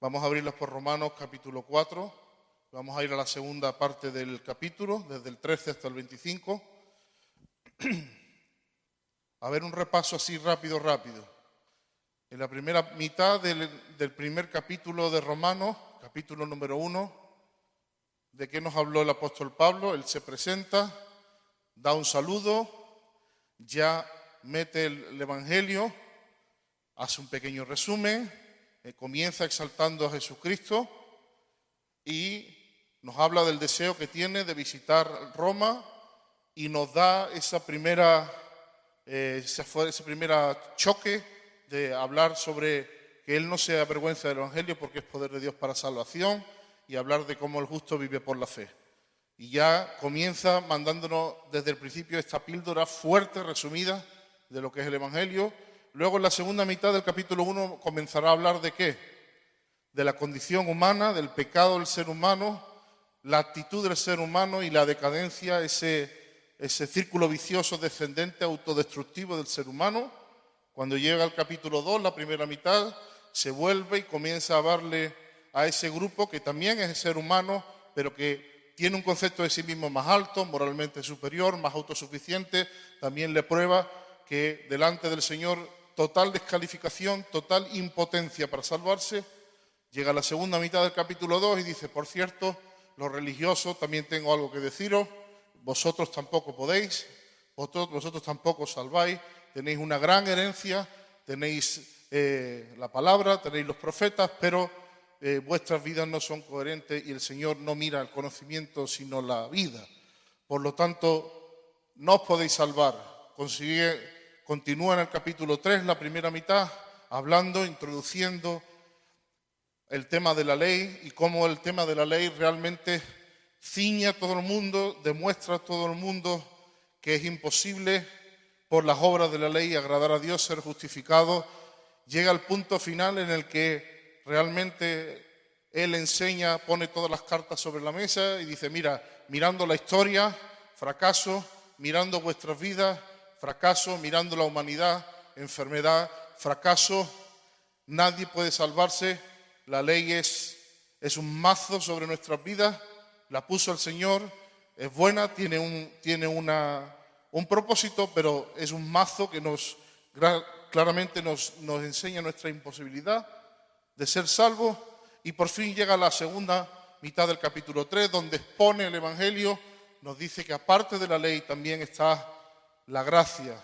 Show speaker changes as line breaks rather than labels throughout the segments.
Vamos a abrirlas por Romanos capítulo 4. Vamos a ir a la segunda parte del capítulo, desde el 13 hasta el 25. A ver un repaso así rápido. En la primera mitad del primer capítulo de Romanos, capítulo número 1, ¿de qué nos habló el apóstol Pablo? Él se presenta, da un saludo, ya mete el Evangelio, hace un pequeño resumen, comienza exaltando a Jesucristo y nos habla del deseo que tiene de visitar Roma y nos da ese primer choque de hablar sobre que Él no se avergüenza del Evangelio porque es poder de Dios para salvación y hablar de cómo el justo vive por la fe. Y ya comienza mandándonos desde el principio esta píldora fuerte, resumida, de lo que es el Evangelio. Luego en la segunda mitad del capítulo 1 comenzará a hablar de ¿qué? De la condición humana, del pecado del ser humano, la actitud del ser humano y la decadencia, ese círculo vicioso descendente autodestructivo del ser humano. Cuando llega al capítulo 2, la primera mitad, se vuelve y comienza a darle a ese grupo que también es ser humano, pero que tiene un concepto de sí mismo más alto, moralmente superior, más autosuficiente. También le prueba que delante del Señor total descalificación, total impotencia para salvarse. Llega a la segunda mitad del capítulo 2 y dice, por cierto, los religiosos, también tengo algo que deciros, vosotros tampoco podéis, vosotros tampoco os salváis, tenéis una gran herencia, tenéis la palabra, tenéis los profetas, pero vuestras vidas no son coherentes y el Señor no mira el conocimiento sino la vida. Por lo tanto, no os podéis salvar. Continúa en el capítulo 3, la primera mitad, hablando, introduciendo el tema de la ley y cómo el tema de la ley realmente ciñe a todo el mundo, demuestra a todo el mundo que es imposible por las obras de la ley agradar a Dios, ser justificado. Llega al punto final en el que realmente Él enseña, pone todas las cartas sobre la mesa y dice, mira, mirando la historia, fracaso, mirando vuestras vidas, fracaso, mirando la humanidad, enfermedad, fracaso, nadie puede salvarse, la ley es un mazo sobre nuestras vidas, la puso el Señor, es buena, tiene un propósito, pero es un mazo que claramente nos enseña nuestra imposibilidad de ser salvos. Y por fin llega la segunda mitad del capítulo 3, donde expone el Evangelio, nos dice que aparte de la ley también está la gracia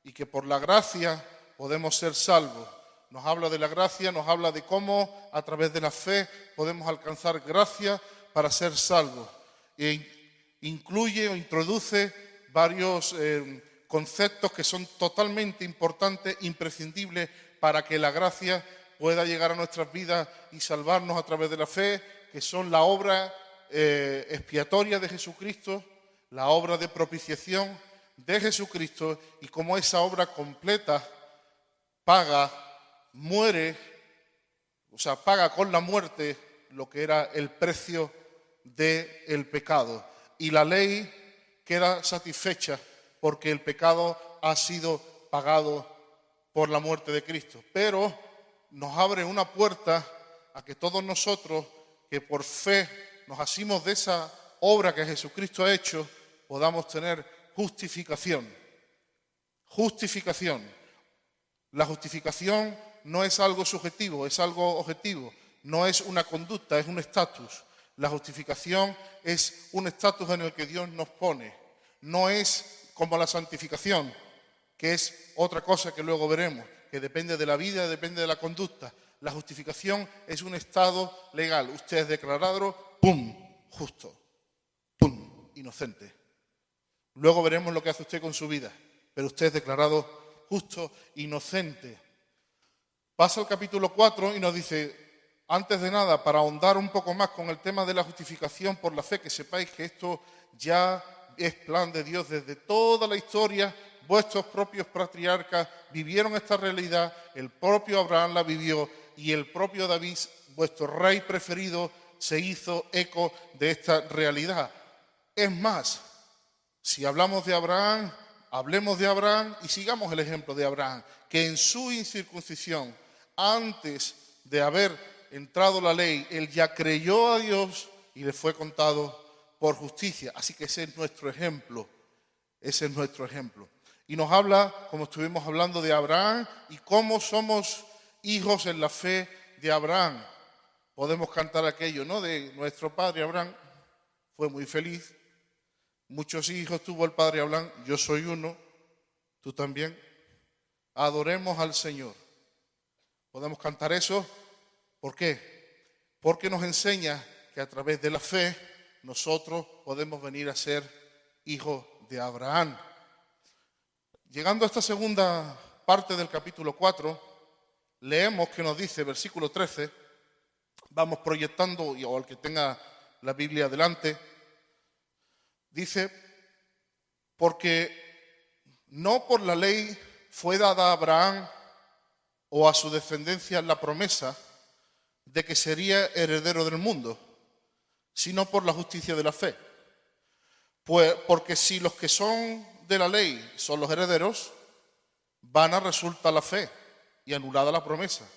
y que por la gracia podemos ser salvos. Nos habla de la gracia, nos habla de cómo a través de la fe podemos alcanzar gracia para ser salvos. E incluye o introduce varios conceptos que son totalmente importantes, imprescindibles para que la gracia pueda llegar a nuestras vidas y salvarnos a través de la fe, que son la obra expiatoria de Jesucristo, la obra de propiciación de Jesucristo y cómo esa obra completa muere, o sea, paga con la muerte lo que era el precio del pecado. Y la ley queda satisfecha porque el pecado ha sido pagado por la muerte de Cristo. Pero nos abre una puerta a que todos nosotros que por fe nos asimos de esa obra que Jesucristo ha hecho, podamos tener justificación. Justificación. La justificación no es algo subjetivo, es algo objetivo. No es una conducta, es un estatus. La justificación es un estatus en el que Dios nos pone. No es como la santificación, que es otra cosa que luego veremos, que depende de la vida, depende de la conducta. La justificación es un estado legal. Usted es declarado, ¡pum!, justo, ¡pum!, inocente. Luego veremos lo que hace usted con su vida, pero usted es declarado justo, inocente. Pasa al capítulo 4 y nos dice, antes de nada, para ahondar un poco más con el tema de la justificación por la fe, que sepáis que esto ya es plan de Dios desde toda la historia. Vuestros propios patriarcas vivieron esta realidad, el propio Abraham la vivió y el propio David, vuestro rey preferido, se hizo eco de esta realidad. Es más, si hablamos de Abraham, hablemos de Abraham y sigamos el ejemplo de Abraham, que en su incircuncisión, antes de haber entrado la ley, él ya creyó a Dios y le fue contado por justicia. Así que ese es nuestro ejemplo. Ese es nuestro ejemplo. Y nos habla, como estuvimos hablando, de Abraham y cómo somos hijos en la fe de Abraham. Podemos cantar aquello, ¿no? De nuestro padre Abraham, fue muy feliz. Muchos hijos tuvo el padre Abraham, yo soy uno, tú también. Adoremos al Señor. Podemos cantar eso. ¿Por qué? Porque nos enseña que a través de la fe nosotros podemos venir a ser hijos de Abraham. Llegando a esta segunda parte del capítulo 4, leemos que nos dice, versículo 13, vamos proyectando, o al que tenga la Biblia delante, dice, porque no por la ley fue dada a Abraham o a su descendencia la promesa de que sería heredero del mundo, sino por la justicia de la fe. Pues porque si los que son de la ley son los herederos, vana resulta la fe y anulada la promesa.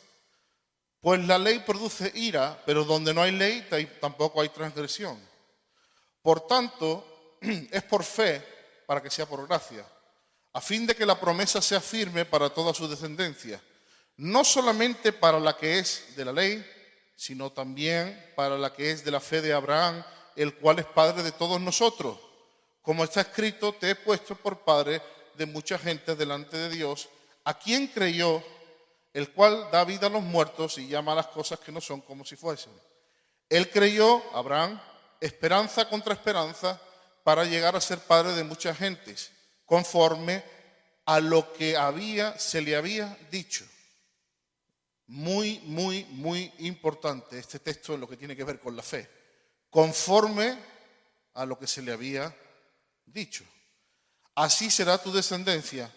Pues la ley produce ira, pero donde no hay ley tampoco hay transgresión. Por tanto, es por fe para que sea por gracia, a fin de que la promesa sea firme para toda su descendencia, no solamente para la que es de la ley, sino también para la que es de la fe de Abraham, el cual es padre de todos nosotros. Como está escrito, te he puesto por padre de mucha gente delante de Dios, a quien creyó, el cual da vida a los muertos y llama a las cosas que no son como si fuesen. Él creyó, Abraham, esperanza contra esperanza, para llegar a ser padre de muchas gentes, conforme a lo que se le había dicho. Muy, muy, muy importante este texto en lo que tiene que ver con la fe. Conforme a lo que se le había dicho. Así será tu descendencia.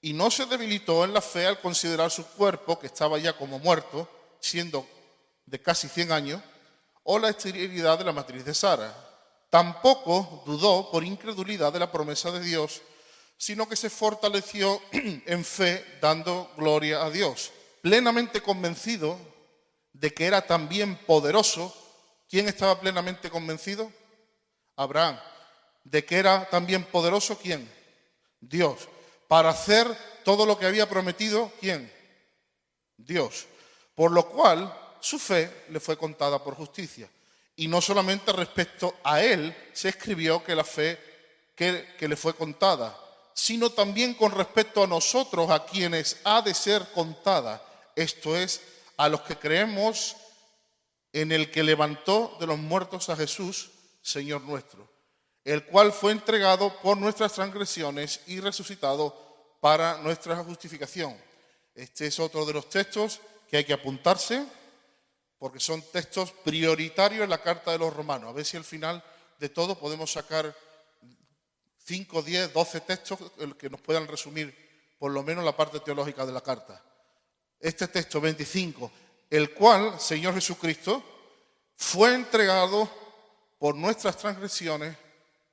Y no se debilitó en la fe al considerar su cuerpo, que estaba ya como muerto, siendo de casi 100 años, o la esterilidad de la matriz de Sara. Tampoco dudó por incredulidad de la promesa de Dios, sino que se fortaleció en fe, dando gloria a Dios, plenamente convencido de que era también poderoso. ¿Quién estaba plenamente convencido? Abraham. ¿De que era también poderoso? ¿Quién? Dios. Para hacer todo lo que había prometido, ¿quién? Dios. Por lo cual, su fe le fue contada por justicia. Y no solamente respecto a él se escribió que la fe que le fue contada, sino también con respecto a nosotros, a quienes ha de ser contada. Esto es, a los que creemos en el que levantó de los muertos a Jesús, Señor nuestro, el cual fue entregado por nuestras transgresiones y resucitado para nuestra justificación. Este es otro de los textos que hay que apuntarse, porque son textos prioritarios en la carta de los romanos. A ver si al final de todo podemos sacar 5, 10, 12 textos que nos puedan resumir por lo menos la parte teológica de la carta. Este texto 25, el cual, Señor Jesucristo, fue entregado por nuestras transgresiones,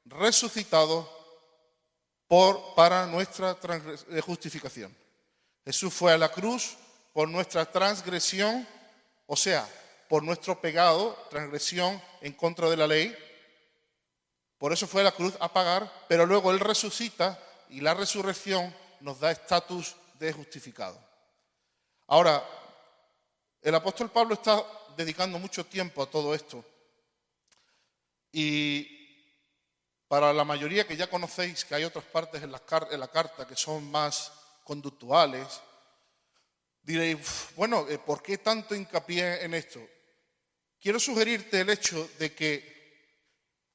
resucitado para nuestra justificación. Jesús fue a la cruz por nuestra transgresión, o sea, por nuestro pecado, transgresión en contra de la ley. Por eso fue a la cruz a pagar, pero luego Él resucita y la resurrección nos da estatus de justificado. Ahora, el apóstol Pablo está dedicando mucho tiempo a todo esto. Y para la mayoría que ya conocéis que hay otras partes en la carta que son más conductuales, diréis, bueno, ¿por qué tanto hincapié en esto? Quiero sugerirte el hecho de que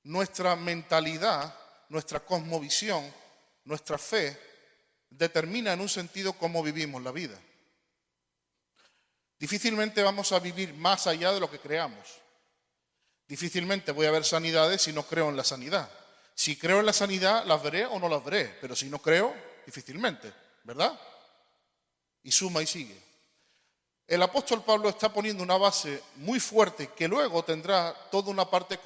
nuestra mentalidad, nuestra cosmovisión, nuestra fe, determina en un sentido cómo vivimos la vida. Difícilmente vamos a vivir más allá de lo que creamos. Difícilmente voy a ver sanidades si no creo en la sanidad. Si creo en la sanidad, las veré o no las veré, pero si no creo, difícilmente, ¿verdad? Y suma y sigue. El apóstol Pablo está poniendo una base muy fuerte que luego tendrá toda una parte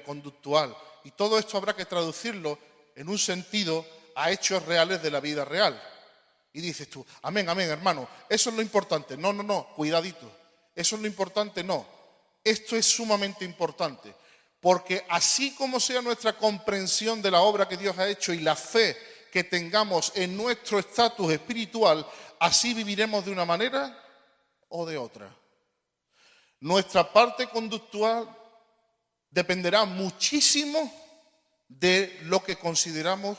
conductual. Y todo esto habrá que traducirlo en un sentido a hechos reales de la vida real. Y dices tú, amén, amén, hermano, eso es lo importante. No, cuidadito. ¿Eso es lo importante? No. Esto es sumamente importante, porque así como sea nuestra comprensión de la obra que Dios ha hecho y la fe que tengamos en nuestro estatus espiritual, así viviremos de una manera o de otra. Nuestra parte conductual dependerá muchísimo de lo que consideramos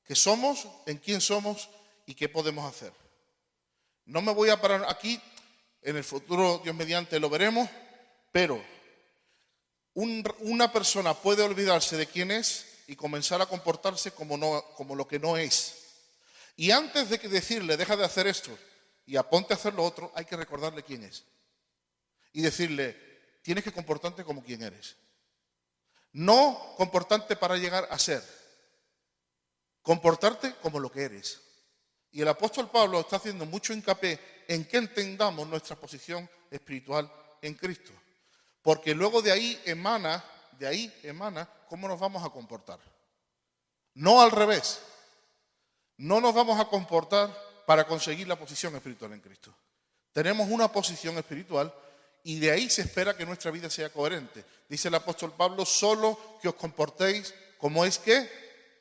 que somos, en quién somos y qué podemos hacer. No me voy a parar aquí, en el futuro, Dios mediante, lo veremos, pero una persona puede olvidarse de quién es y comenzar a comportarse como lo que no es. Y antes de decirle, deja de hacer esto y aponte a hacer lo otro, hay que recordarle quién es. Y decirle, tienes que comportarte como quien eres. No comportarte para llegar a ser. Comportarte como lo que eres. Y el apóstol Pablo está haciendo mucho hincapié en que entendamos nuestra posición espiritual en Cristo. Porque luego de ahí emana cómo nos vamos a comportar. No al revés. No nos vamos a comportar para conseguir la posición espiritual en Cristo. Tenemos una posición espiritual y de ahí se espera que nuestra vida sea coherente. Dice el apóstol Pablo, solo que os comportéis como es que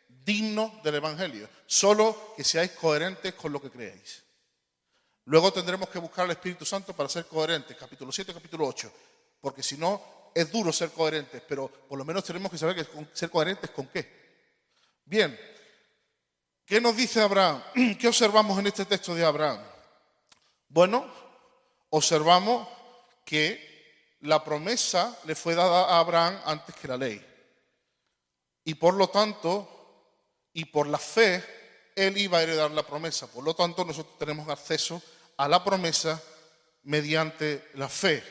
digno del Evangelio. Solo que seáis coherentes con lo que creéis. Luego tendremos que buscar al Espíritu Santo para ser coherentes, capítulo 7, capítulo 8. Porque si no, es duro ser coherentes, pero por lo menos tenemos que saber que ser coherentes con qué. Bien, ¿qué nos dice Abraham? ¿Qué observamos en este texto de Abraham? Bueno, observamos que la promesa le fue dada a Abraham antes que la ley. Y por lo tanto, y por la fe, él iba a heredar la promesa. Por lo tanto, nosotros tenemos acceso a la promesa mediante la fe.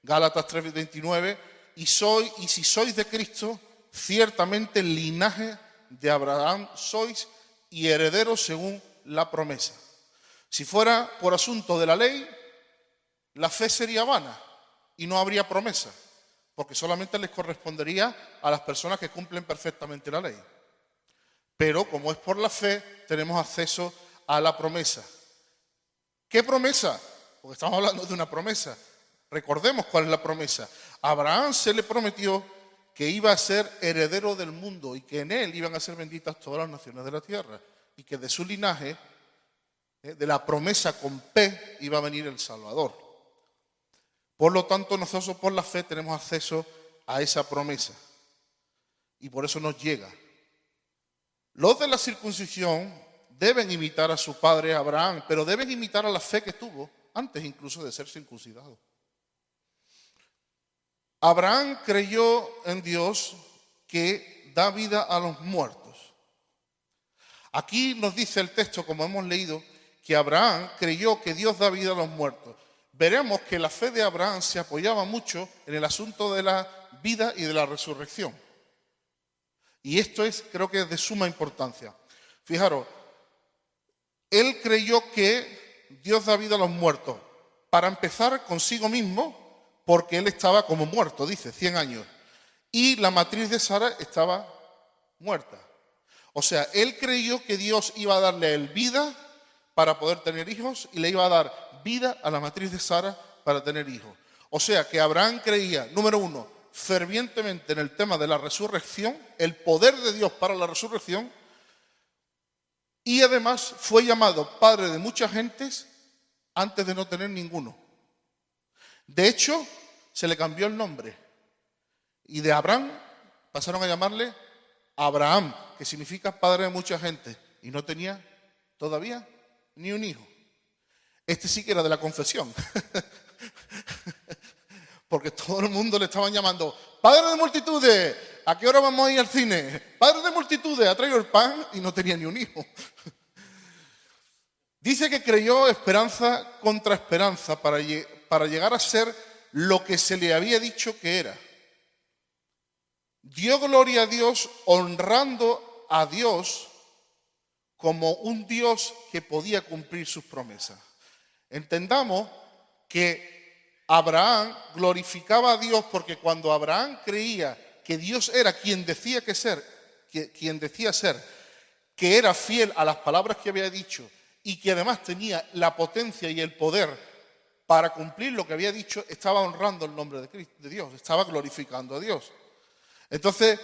Gálatas 3:29, y si sois de Cristo, ciertamente el linaje de Abraham sois y herederos según la promesa. Si fuera por asunto de la ley, la fe sería vana y no habría promesa, porque solamente les correspondería a las personas que cumplen perfectamente la ley. Pero como es por la fe, tenemos acceso a la promesa. ¿Qué promesa? Porque estamos hablando de una promesa. Recordemos cuál es la promesa. A Abraham se le prometió que iba a ser heredero del mundo y que en él iban a ser benditas todas las naciones de la tierra y que de su linaje, de la promesa con P, iba a venir el Salvador. Por lo tanto, nosotros por la fe tenemos acceso a esa promesa y por eso nos llega. Los de la circuncisión deben imitar a su padre Abraham, pero deben imitar a la fe que tuvo antes incluso de ser circuncidado. Abraham creyó en Dios que da vida a los muertos. Aquí nos dice el texto, como hemos leído, que Abraham creyó que Dios da vida a los muertos. Veremos que la fe de Abraham se apoyaba mucho en el asunto de la vida y de la resurrección. Y esto creo que es de suma importancia. Fijaros, él creyó que Dios da vida a los muertos. Para empezar, consigo mismo, porque él estaba como muerto, dice, 100 años. Y la matriz de Sara estaba muerta. O sea, él creyó que Dios iba a darle a él vida para poder tener hijos y le iba a dar vida a la matriz de Sara para tener hijos. O sea, que Abraham creía, número uno, fervientemente en el tema de la resurrección, el poder de Dios para la resurrección, y además fue llamado padre de muchas gentes antes de no tener ninguno. De hecho, se le cambió el nombre y de Abraham pasaron a llamarle Abraham, que significa padre de mucha gente, y no tenía todavía ni un hijo. Este sí que era de la confesión, porque todo el mundo le estaban llamando padre de multitudes, ¿a qué hora vamos a ir al cine? Padre de multitudes, ha traído el pan y no tenía ni un hijo. Dice que creyó esperanza contra esperanza para llegar a ser lo que se le había dicho que era. Dio gloria a Dios honrando a Dios como un Dios que podía cumplir sus promesas. Entendamos que Abraham glorificaba a Dios porque cuando Abraham creía que Dios era quien decía ser, que era fiel a las palabras que había dicho y que además tenía la potencia y el poder para cumplir lo que había dicho, estaba honrando el nombre de Dios, estaba glorificando a Dios. Entonces,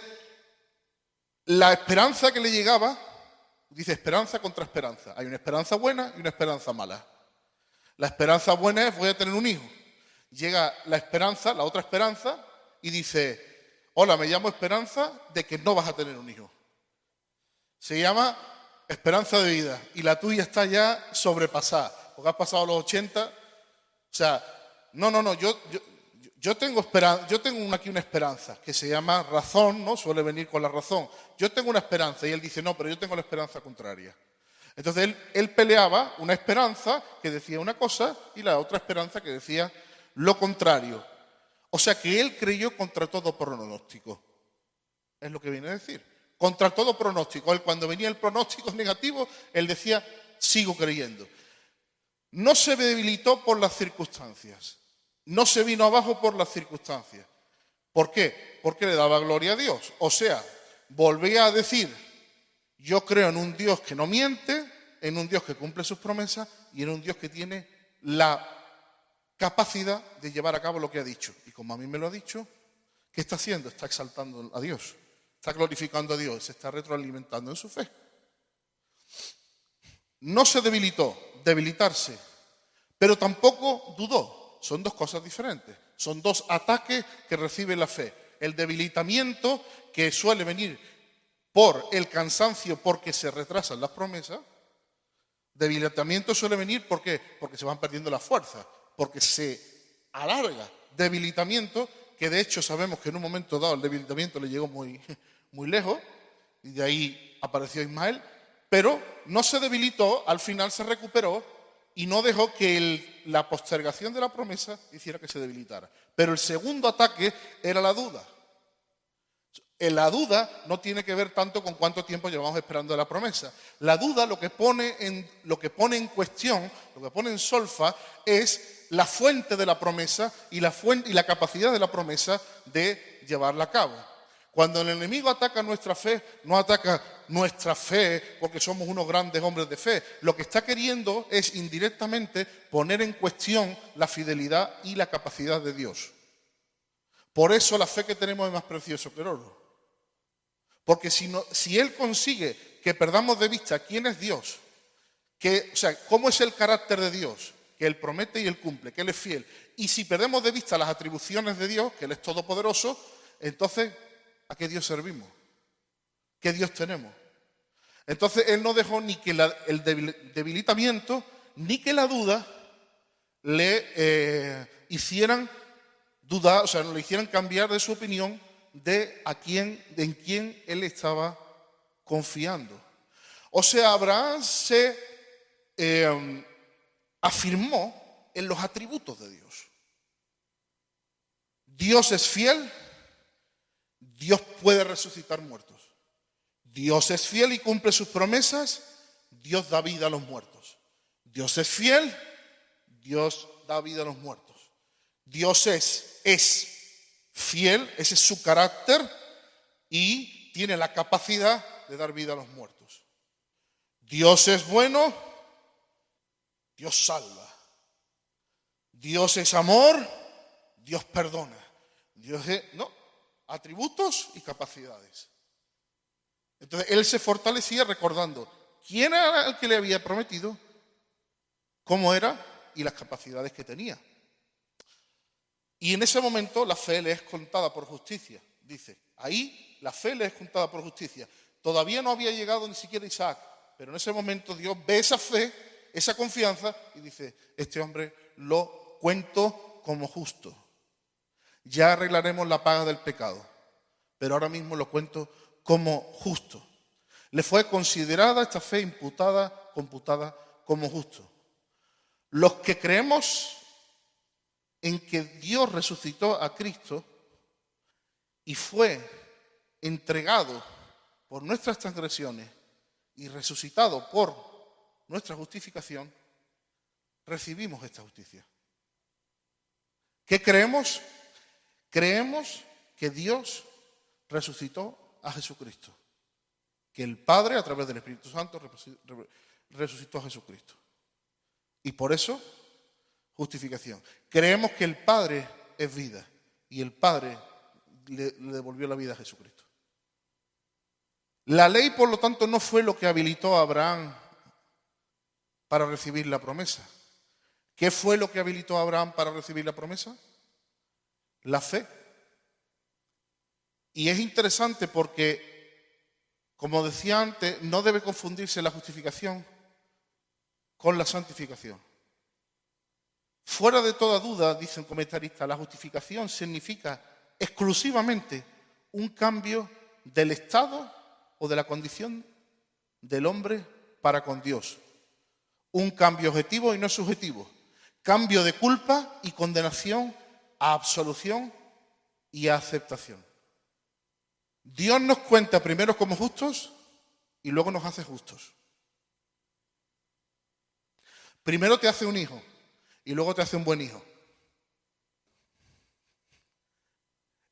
la esperanza que le llegaba, dice esperanza contra esperanza. Hay una esperanza buena y una esperanza mala. La esperanza buena es voy a tener un hijo. Llega la esperanza, la otra esperanza, y dice, hola, me llamo Esperanza de que no vas a tener un hijo. Se llama esperanza de vida y la tuya está ya sobrepasada, porque has pasado los 80. O sea, no, yo tengo aquí una esperanza que se llama razón, ¿no? Suele venir con la razón. Yo tengo una esperanza y él dice, no, pero yo tengo la esperanza contraria. Entonces él peleaba una esperanza que decía una cosa y la otra esperanza que decía lo contrario. O sea que él creyó contra todo pronóstico. Es lo que viene a decir. Contra todo pronóstico. Él, cuando venía el pronóstico negativo, él decía, sigo creyendo. No se debilitó por las circunstancias. No se vino abajo por las circunstancias. ¿Por qué? Porque le daba gloria a Dios. O sea, volvía a decir, yo creo en un Dios que no miente, en un Dios que cumple sus promesas y en un Dios que tiene la capacidad de llevar a cabo lo que ha dicho. Y como a mí me lo ha dicho, ¿qué está haciendo? Está exaltando a Dios, está glorificando a Dios, se está retroalimentando en su fe. No se debilitó, debilitarse, pero tampoco dudó. Son dos cosas diferentes, son dos ataques que recibe la fe. El debilitamiento, que suele venir por el cansancio porque se retrasan las promesas. Debilitamiento suele venir ¿por qué? Porque se van perdiendo las fuerzas, porque se alarga. Debilitamiento, que de hecho sabemos que en un momento dado el debilitamiento le llegó muy lejos, y de ahí apareció Ismael, pero no se debilitó, al final se recuperó y no dejó que la postergación de la promesa hiciera que se debilitara. Pero el segundo ataque era la duda. La duda no tiene que ver tanto con cuánto tiempo llevamos esperando la promesa. La duda lo que pone en cuestión, lo que pone en solfa, es la fuente de la promesa y la capacidad de la promesa de llevarla a cabo. Cuando el enemigo ataca nuestra fe, no ataca nuestra fe porque somos unos grandes hombres de fe. Lo que está queriendo es indirectamente poner en cuestión la fidelidad y la capacidad de Dios. Por eso la fe que tenemos es más preciosa que el oro. Porque si Él consigue que perdamos de vista quién es Dios, cómo es el carácter de Dios, que Él promete y Él cumple, que Él es fiel, y si perdemos de vista las atribuciones de Dios, que Él es todopoderoso, entonces, ¿a qué Dios servimos? ¿Qué Dios tenemos? Entonces, Él no dejó ni que el debilitamiento, ni que la duda le hicieran dudar, le hicieran cambiar de su opinión en quién él estaba confiando. O sea, Abraham se afirmó en los atributos de Dios. Dios es fiel, Dios puede resucitar muertos. Dios es fiel y cumple sus promesas, Dios da vida a los muertos. Dios es fiel, Dios da vida a los muertos. Dios es fiel, ese es su carácter y tiene la capacidad de dar vida a los muertos. Dios es bueno, Dios salva. Dios es amor, Dios perdona. Atributos y capacidades. Entonces él se fortalecía recordando quién era el que le había prometido, cómo era y las capacidades que tenía. Y en ese momento la fe le es contada por justicia, dice. Ahí la fe le es contada por justicia. Todavía no había llegado ni siquiera Isaac, pero en ese momento Dios ve esa fe, esa confianza y dice, este hombre lo cuento como justo. Ya arreglaremos la paga del pecado, pero ahora mismo lo cuento como justo. Le fue considerada esta fe computada como justo. Los que creemos en que Dios resucitó a Cristo y fue entregado por nuestras transgresiones y resucitado por nuestra justificación, recibimos esta justicia. ¿Qué creemos? Creemos que Dios resucitó a Jesucristo, que el Padre a través del Espíritu Santo resucitó a Jesucristo. Y por eso justificación. Creemos que el Padre es vida y el Padre le devolvió la vida a Jesucristo. La ley, por lo tanto, no fue lo que habilitó a Abraham para recibir la promesa. ¿Qué fue lo que habilitó a Abraham para recibir la promesa? La fe. Y es interesante porque, como decía antes, no debe confundirse la justificación con la santificación. Fuera de toda duda, dice un comentarista, la justificación significa exclusivamente un cambio del estado o de la condición del hombre para con Dios. Un cambio objetivo y no subjetivo. Cambio de culpa y condenación a absolución y a aceptación. Dios nos cuenta primero como justos y luego nos hace justos. Primero te hace un hijo y luego te hace un buen hijo.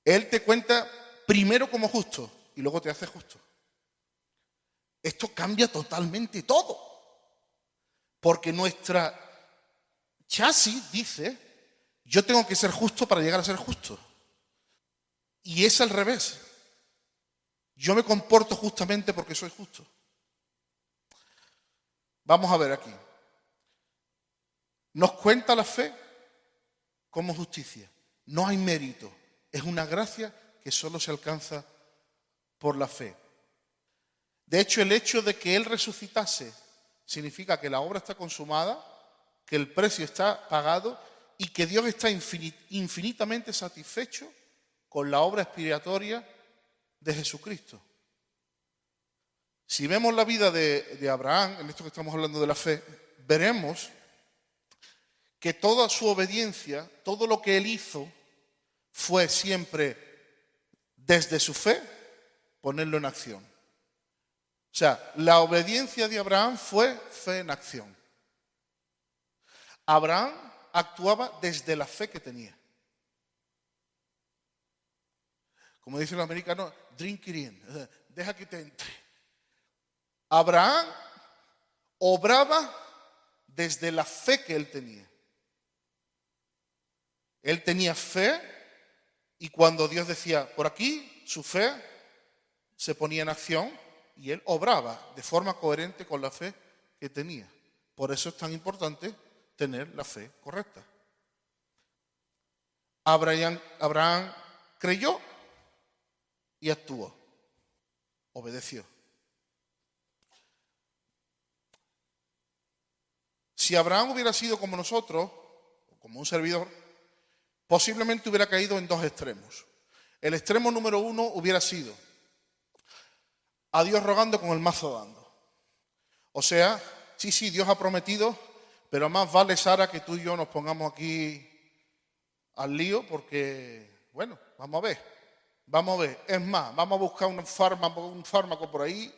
Él te cuenta primero como justo y luego te hace justo. Esto cambia totalmente todo. Porque nuestra chasis dice, yo tengo que ser justo para llegar a ser justo. Y es al revés. Yo me comporto justamente porque soy justo. Vamos a ver aquí. Nos cuenta la fe como justicia. No hay mérito. Es una gracia que solo se alcanza por la fe. De hecho, el hecho de que Él resucitase significa que la obra está consumada, que el precio está pagado y que Dios está infinitamente satisfecho con la obra expiatoria de Jesucristo. Si vemos la vida de Abraham, en esto que estamos hablando de la fe, veremos que toda su obediencia, todo lo que él hizo, fue siempre desde su fe ponerlo en acción. O sea, la obediencia de Abraham fue fe en acción. Abraham actuaba desde la fe que tenía. Como dicen los americanos, drink it in, deja que te entre. Abraham obraba desde la fe que él tenía. Él tenía fe y cuando Dios decía por aquí, su fe se ponía en acción y él obraba de forma coherente con la fe que tenía. Por eso es tan importante tener la fe correcta. Abraham creyó y actuó, obedeció. Si Abraham hubiera sido como nosotros, como un servidor, posiblemente hubiera caído en dos extremos. El extremo número uno hubiera sido a Dios rogando con el mazo dando. O sea, sí, Dios ha prometido, pero más vale, Sara, que tú y yo nos pongamos aquí al lío porque, bueno, vamos a ver. Es más, vamos a buscar un fármaco por ahí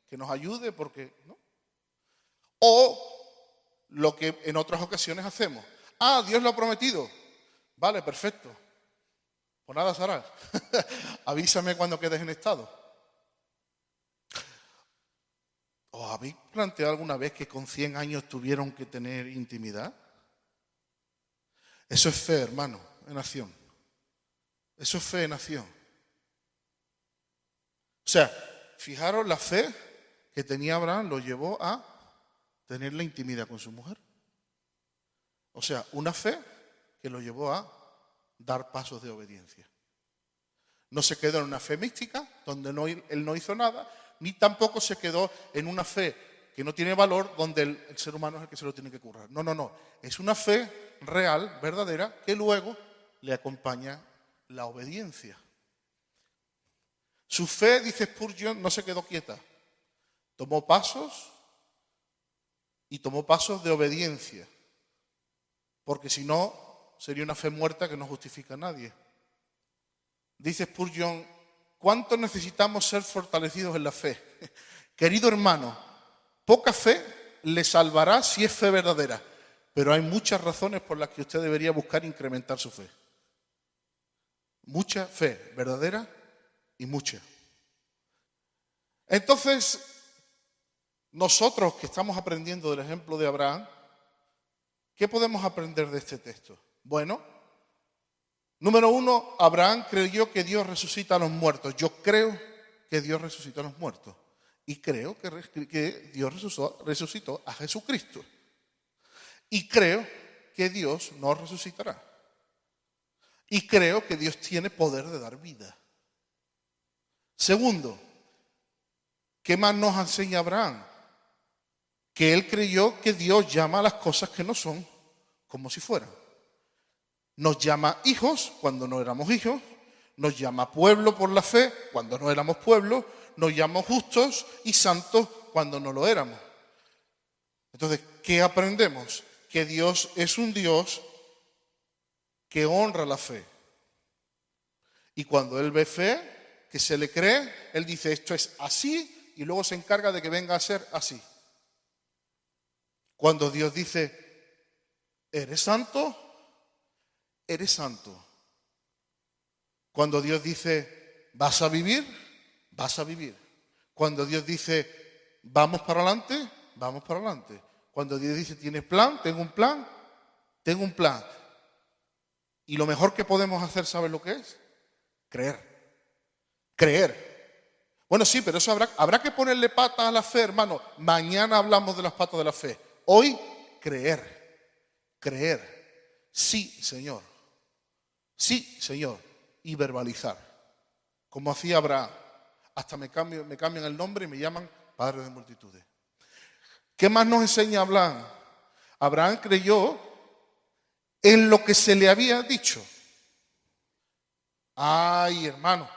que nos ayude porque, ¿no? O lo que en otras ocasiones hacemos. Dios lo ha prometido. Vale, perfecto. Pues nada, Sara, avísame cuando quedes en estado. ¿Os habéis planteado alguna vez que con 100 años tuvieron que tener intimidad? Eso es fe, hermano, en acción. Eso es fe en acción. O sea, fijaros, la fe que tenía Abraham lo llevó a tener la intimidad con su mujer. O sea, una fe que lo llevó a dar pasos de obediencia. No se quedó en una fe mística, donde él no hizo nada, ni tampoco se quedó en una fe que no tiene valor, donde el ser humano es el que se lo tiene que currar. No. Es una fe real, verdadera, que luego le acompaña la obediencia. Su fe, dice Spurgeon, no se quedó quieta. Tomó pasos de obediencia. Porque si no, sería una fe muerta que no justifica a nadie. Dice Spurgeon, ¿cuánto necesitamos ser fortalecidos en la fe? Querido hermano, poca fe le salvará si es fe verdadera, pero hay muchas razones por las que usted debería buscar incrementar su fe. Mucha fe verdadera y mucha. Entonces, nosotros que estamos aprendiendo del ejemplo de Abraham, ¿Qué podemos aprender de este texto? Bueno, número 1, Abraham creyó que Dios resucita a los muertos. Yo creo que Dios resucita a los muertos. Y creo que Dios resucitó a Jesucristo. Y creo que Dios nos resucitará. Y creo que Dios tiene poder de dar vida. Segundo, ¿qué más nos enseña Abraham? Que él creyó que Dios llama a las cosas que no son como si fueran. Nos llama hijos cuando no éramos hijos, nos llama pueblo por la fe cuando no éramos pueblo, nos llama justos y santos cuando no lo éramos. Entonces, ¿qué aprendemos? Que Dios es un Dios que honra la fe. Y cuando Él ve fe, que se le cree, Él dice esto es así y luego se encarga de que venga a ser así. Cuando Dios dice, ¿eres santo? Eres santo. Cuando Dios dice, ¿vas a vivir? Vas a vivir. Cuando Dios dice, ¿vamos para adelante? Vamos para adelante. Cuando Dios dice, ¿tienes plan? ¿Tengo un plan? Tengo un plan. Y lo mejor que podemos hacer, ¿sabes lo que es? Creer. Creer. Bueno, sí, pero eso habrá que ponerle patas a la fe, hermano. Mañana hablamos de las patas de la fe. Hoy, creer. Creer. Sí, Señor. Sí, Señor. Y verbalizar. Como hacía Abraham. Hasta me cambian el nombre y me llaman Padre de multitudes. ¿Qué más nos enseña Abraham? Abraham creyó en lo que se le había dicho. Ay, hermano,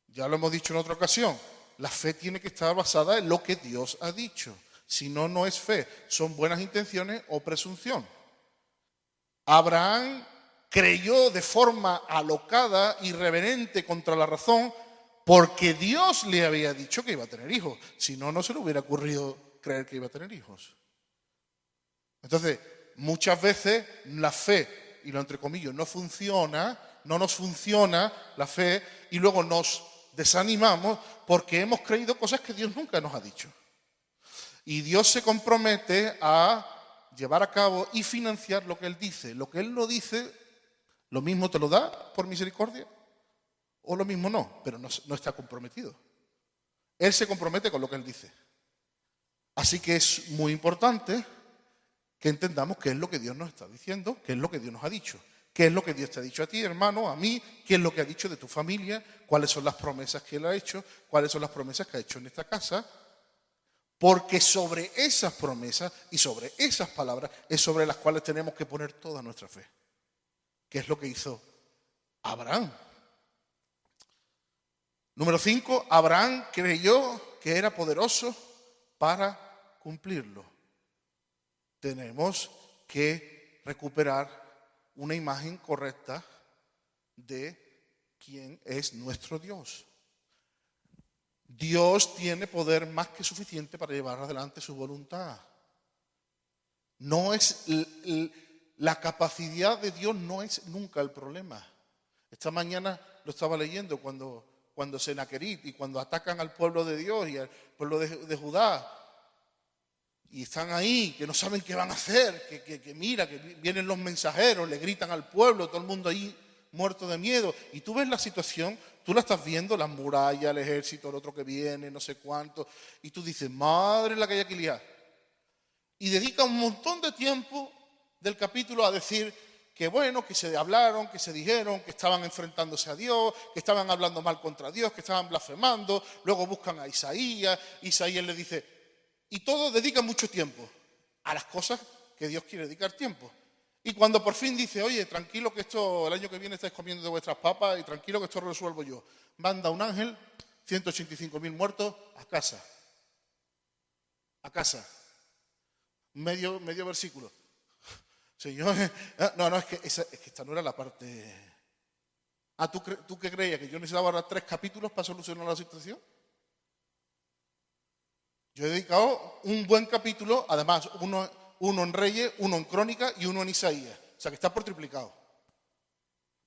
ya lo hemos dicho en otra ocasión, la fe tiene que estar basada en lo que Dios ha dicho. Si no, no es fe, son buenas intenciones o presunción. Abraham creyó de forma alocada, irreverente contra la razón, porque Dios le había dicho que iba a tener hijos. Si no, no se le hubiera ocurrido creer que iba a tener hijos. Entonces, muchas veces la fe, y lo entrecomillo, no nos funciona la fe y luego nos desanimamos porque hemos creído cosas que Dios nunca nos ha dicho. Y Dios se compromete a llevar a cabo y financiar lo que Él dice. Lo que Él no dice, lo mismo te lo da por misericordia o lo mismo no, pero no está comprometido. Él se compromete con lo que Él dice. Así que es muy importante que entendamos qué es lo que Dios nos está diciendo, qué es lo que Dios nos ha dicho, qué es lo que Dios te ha dicho a ti, hermano, a mí, qué es lo que ha dicho de tu familia, cuáles son las promesas que Él ha hecho, cuáles son las promesas que ha hecho en esta casa, porque sobre esas promesas y sobre esas palabras es sobre las cuales tenemos que poner toda nuestra fe, que es lo que hizo Abraham. Número 5, Abraham creyó que era poderoso para cumplirlo. Tenemos que recuperar una imagen correcta de quién es nuestro Dios. Dios tiene poder más que suficiente para llevar adelante su voluntad. No es la capacidad de Dios no es nunca el problema. Esta mañana lo estaba leyendo cuando Senaquerib y cuando atacan al pueblo de Dios y al pueblo de Judá. Y están ahí, que no saben qué van a hacer, que mira, que vienen los mensajeros, le gritan al pueblo, todo el mundo ahí muerto de miedo. Y tú ves la situación, tú la estás viendo, las murallas, el ejército, el otro que viene, no sé cuánto. Y tú dices, madre la que hay aquí liada. Y dedica un montón de tiempo del capítulo a decir que bueno, que se hablaron, que se dijeron, que estaban enfrentándose a Dios, que estaban hablando mal contra Dios, que estaban blasfemando. Luego buscan a Isaías, Isaías le dice... Y todos dedican mucho tiempo a las cosas que Dios quiere dedicar tiempo. Y cuando por fin dice, oye, tranquilo que esto, el año que viene estáis comiendo de vuestras papas y tranquilo que esto lo resuelvo yo. Manda un ángel, 185.000 muertos, a casa. A casa. Medio versículo. Señor, no, es que esta no era la parte... ¿tú qué creías? ¿Que yo necesitaba ahora 3 capítulos para solucionar la situación? Yo he dedicado un buen capítulo, además, uno en Reyes, uno en Crónicas y uno en Isaías. O sea, que está por triplicado.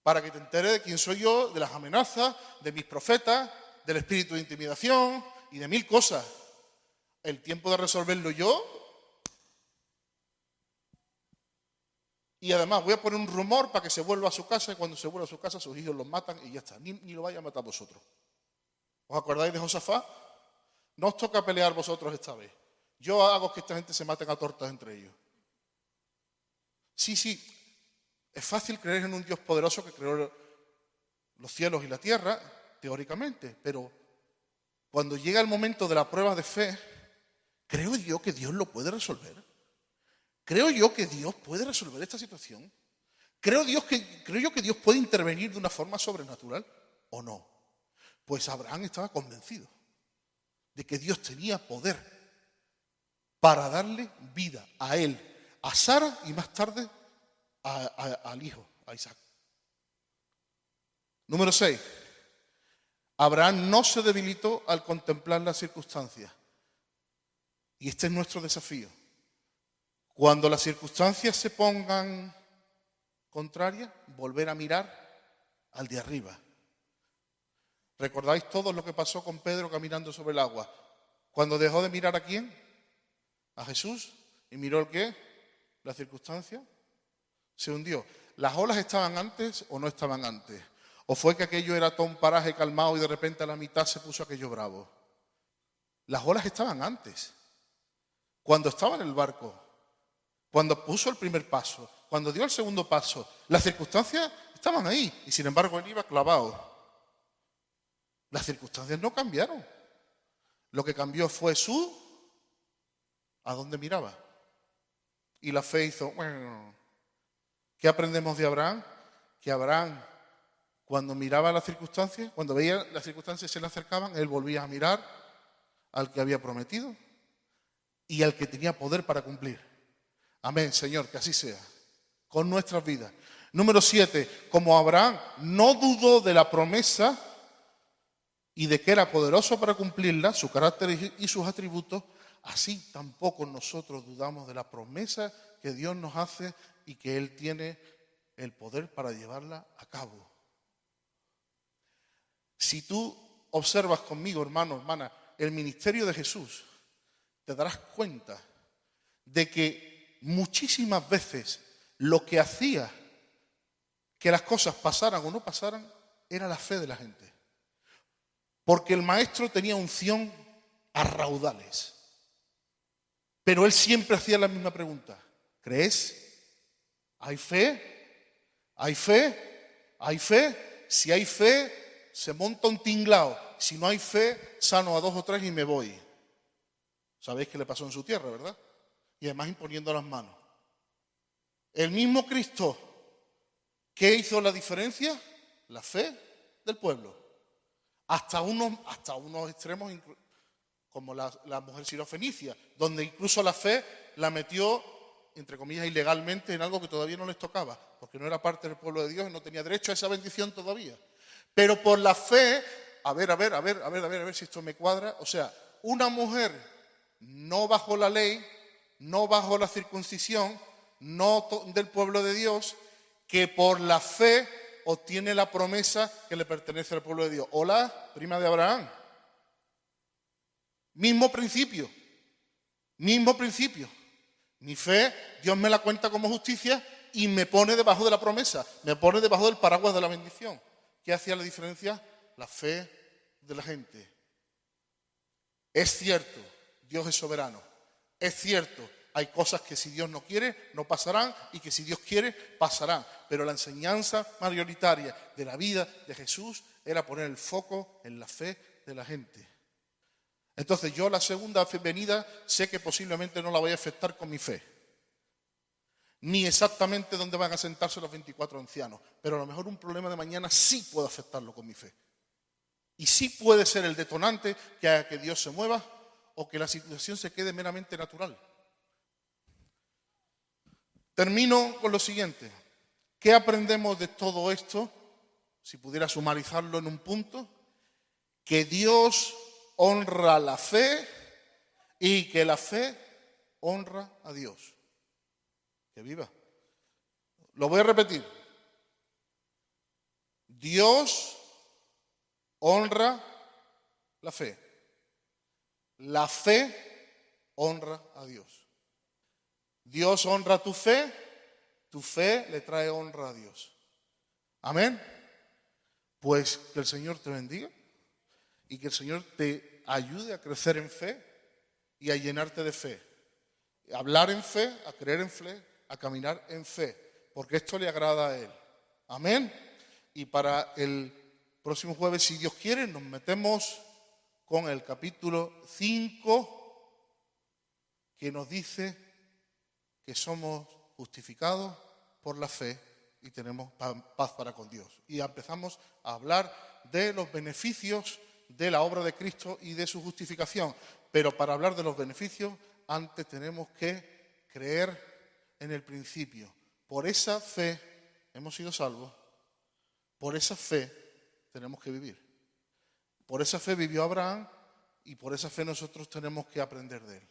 Para que te enteres de quién soy yo, de las amenazas, de mis profetas, del espíritu de intimidación y de 1000 cosas. El tiempo de resolverlo yo, Y además voy a poner un rumor para que se vuelva a su casa y cuando se vuelva a su casa sus hijos los matan y ya está. Ni lo vaya a matar vosotros. ¿Os acordáis de Josafat? No os toca pelear vosotros esta vez. Yo hago que esta gente se maten a tortas entre ellos. Sí, es fácil creer en un Dios poderoso que creó los cielos y la tierra, teóricamente, pero cuando llega el momento de la prueba de fe, creo yo que Dios lo puede resolver. Creo yo que Dios puede resolver esta situación. Creo yo que Dios puede intervenir de una forma sobrenatural, ¿o no? Pues Abraham estaba convencido de que Dios tenía poder para darle vida a él, a Sara y más tarde al hijo, a Isaac. Número 6. Abraham no se debilitó al contemplar las circunstancias. Y este es nuestro desafío. Cuando las circunstancias se pongan contrarias, volver a mirar al de arriba. ¿Recordáis todos lo que pasó con Pedro caminando sobre el agua? Cuando dejó de mirar ¿a quién? A Jesús. ¿Y miró el qué? La circunstancia. Se hundió. ¿Las olas estaban antes o no estaban antes? ¿O fue que aquello era todo un paraje calmado y de repente a la mitad se puso aquello bravo? Las olas estaban antes. Cuando estaba en el barco, cuando puso el primer paso, cuando dio el segundo paso, las circunstancias estaban ahí y sin embargo él iba clavado. Las circunstancias no cambiaron. Lo que cambió fue a dónde miraba. Y la fe hizo... ¿Qué aprendemos de Abraham? Que Abraham, cuando miraba las circunstancias, cuando veía las circunstancias se le acercaban, él volvía a mirar al que había prometido y al que tenía poder para cumplir. Amén, Señor, que así sea, con nuestras vidas. Número 7, como Abraham no dudó de la promesa y de que era poderoso para cumplirla, su carácter y sus atributos, así tampoco nosotros dudamos de la promesa que Dios nos hace y que Él tiene el poder para llevarla a cabo. Si tú observas conmigo, hermano, hermana, el ministerio de Jesús, te darás cuenta de que muchísimas veces lo que hacía que las cosas pasaran o no pasaran era la fe de la gente. Porque el maestro tenía unción a raudales. Pero él siempre hacía la misma pregunta. ¿Crees? ¿Hay fe? ¿Hay fe? ¿Hay fe? Si hay fe, se monta un tinglao. Si no hay fe, sano a 2 o 3 y me voy. Sabéis qué le pasó en su tierra, ¿verdad? Y además imponiendo las manos. El mismo Cristo, ¿qué hizo la diferencia? La fe del pueblo. Hasta unos extremos, como la mujer sirofenicia, donde incluso la fe la metió, entre comillas, ilegalmente en algo que todavía no les tocaba, porque no era parte del pueblo de Dios y no tenía derecho a esa bendición todavía. Pero por la fe, a ver si esto me cuadra, o sea, una mujer no bajo la ley, no bajo la circuncisión, no del pueblo de Dios, que por la fe obtiene la promesa que le pertenece al pueblo de Dios. Hola, prima de Abraham. Mismo principio. Mi fe, Dios me la cuenta como justicia y me pone debajo de la promesa, me pone debajo del paraguas de la bendición. ¿Qué hacía la diferencia? La fe de la gente. Es cierto, Dios es soberano. Es cierto, hay cosas que si Dios no quiere, no pasarán y que si Dios quiere, pasarán. Pero la enseñanza mayoritaria de la vida de Jesús era poner el foco en la fe de la gente. Entonces yo la segunda venida sé que posiblemente no la voy a afectar con mi fe. Ni exactamente dónde van a sentarse los 24 ancianos. Pero a lo mejor un problema de mañana sí puedo afectarlo con mi fe. Y sí puede ser el detonante que haga que Dios se mueva o que la situación se quede meramente natural. Termino con lo siguiente. ¿Qué aprendemos de todo esto? Si pudiera sumarizarlo en un punto. Que Dios honra la fe y que la fe honra a Dios. Que viva. Lo voy a repetir. Dios honra la fe. La fe honra a Dios. Dios honra tu fe Tu fe le trae honra a Dios. Amén. Pues que el Señor te bendiga y que el Señor te ayude a crecer en fe y a llenarte de fe. A hablar en fe, a creer en fe, a caminar en fe, porque esto le agrada a Él. Amén. Y para el próximo jueves, si Dios quiere, nos metemos con el capítulo 5, que nos dice que somos justificados por la fe y tenemos paz para con Dios. Y empezamos a hablar de los beneficios de la obra de Cristo y de su justificación. Pero para hablar de los beneficios, antes tenemos que creer en el principio. Por esa fe hemos sido salvos, por esa fe tenemos que vivir. Por esa fe vivió Abraham y por esa fe nosotros tenemos que aprender de él.